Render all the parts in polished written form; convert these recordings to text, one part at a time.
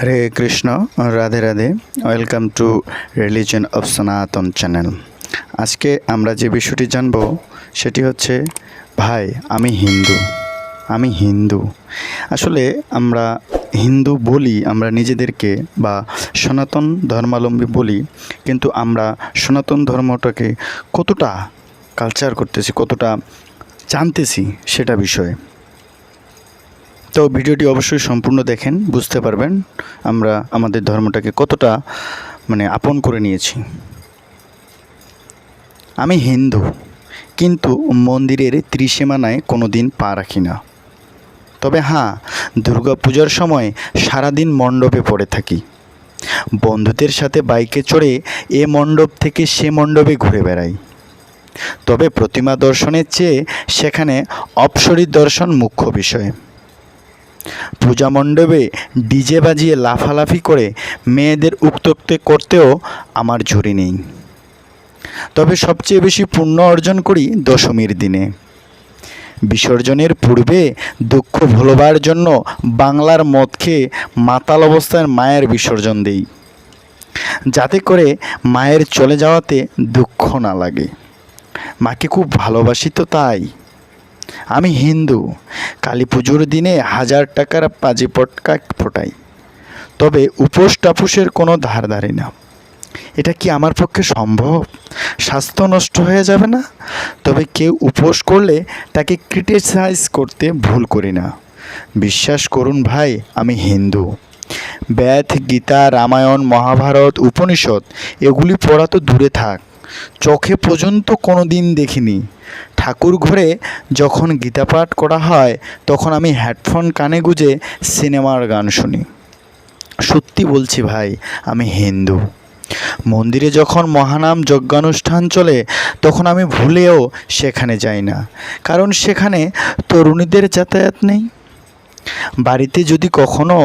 Hare Krishna, Radhe Radhe. Welcome to religion of সনাতন channel. আজকে আমরা যে বিষয়টি জানব সেটি হচ্ছে, ভাই আমি হিন্দু। আসলে আমরা হিন্দু বলি আমরা নিজেদেরকে, বা সনাতন ধর্মাবলম্বী বলি, কিন্তু আমরা সনাতন ধর্মটাকে কতটা কালচার করতেছি, কতটা জানতেছি সেটা বিষয়ে। তো ভিডিওটি অবশ্যই সম্পূর্ণ দেখেন, বুঝতে পারবেন আমরা আমাদের ধর্মটাকে কতটা আপন করে নিয়েছি। আমি হিন্দু, কিন্তু মন্দিরের ত্রিসীমানায় কোনো দিন পা রাখি না। তবে হ্যাঁ, দুর্গাপূজার সময় সারাদিন মণ্ডপে পড়ে থাকি। বন্ধুদের সাথে বাইকে চড়ে এ মণ্ডপ থেকে সে মণ্ডপে ঘুরে বেড়াই। তবে প্রতিমা দর্শনের চেয়ে সেখানে অপ্সরীর দর্শন মুখ্য বিষয়। পূজা মণ্ডপে ডিজে বাজিয়ে লাফালাফি করে মেয়েদের উত্ত্যক্ত করতেও আমার ঝুরি নেই। তবে সবচেয়ে বেশি পুণ্য অর্জন করি দশমীর দিনে। বিসর্জনের পূর্বে দুঃখ ভোলবার জন্য বাংলার মদ খেয়ে মাতাল অবস্থায় মায়ের বিসর্জন দেই, যাতে করে মায়ের চলে যাওয়াতে দুঃখ না লাগে। মাকে খুব ভালোবাসি, তো তাই। আমি হিন্দু, কালী পুজোর দিনে 1000 টাকার পাজি পটকা ফোটাই, তবে উপোস টাপুসের কোনো ধার ধারি না। এটা কি আমার পক্ষে সম্ভব? স্বাস্থ্য নষ্ট হয়ে যাবে না? তবে কেউ উপোস করলে তাকে ক্রিটিসাইজ করতে ভুল করি না। বিশ্বাস করুন ভাই, আমি হিন্দু। বেদ, গীতা, রামায়ণ, মহাভারত, উপনিষদ এগুলি পড়া তো দূরে থাক, চোখে পর্যন্ত কোনো দিন দেখিনি। ঠাকুর ঘরে যখন গীতা পাঠ করা হয় তখন আমি হেডফোন কানে গুঁজে সিনেমার গান শুনি। সত্যি বলছি ভাই, আমি হিন্দু। মন্দিরে যখন মহানাম যজ্ঞানুষ্ঠান চলে তখন আমি ভুলেও সেখানে যাই না, কারণ সেখানে তরুণীদের যাতায়াত নেই। বাড়িতে যদি কখনো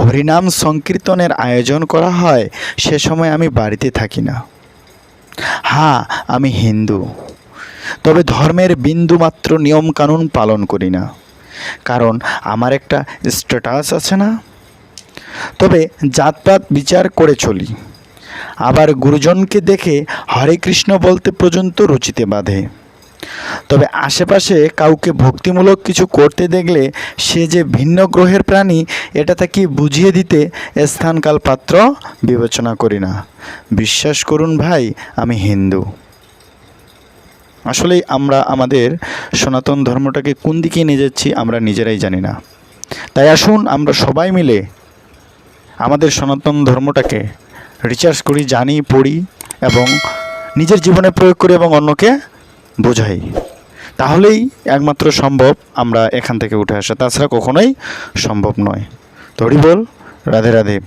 হরিনাম সংকীর্তনের আয়োজন করা হয় সে সময় আমি বাড়িতে থাকি না। হ্যাঁ, আমি হিন্দু, তবে ধর্মের বিন্দুমাত্র নিয়মকানুন পালন করি না, কারণ আমার একটা স্ট্যাটাস আছে না। তবে জাতপাত বিচার করে চলি। আবার গুরুজনকে দেখে হরে কৃষ্ণ বলতে পর্যন্ত রুচিতে বাঁধে। তবে আশেপাশে কাউকে ভক্তিমূলক কিছু করতে দেখলে সে যে ভিন্ন গ্রহের প্রাণী এটা তাকে বুঝিয়ে দিতে স্থানকাল পাত্র বিবেচনা করি না। বিশ্বাস করুন ভাই, আমি হিন্দু। আসলেই আমরা আমাদের সনাতন ধর্মটাকে কোন দিকে নিয়ে যাচ্ছি আমরা নিজেরাই জানি না। তাই আসুন আমরা সবাই মিলে আমাদের সনাতন ধর্মটাকে রিসার্চ করি, জানি, পড়ি এবং নিজের জীবনে প্রয়োগ করি এবং অন্যকে বোঝাই। তাহলেই একমাত্র সম্ভব আমরা এখান থেকে উঠে আসা, তাছাড়া কখনোই সম্ভব নয়। তো হরি বল, রাধে রাধে।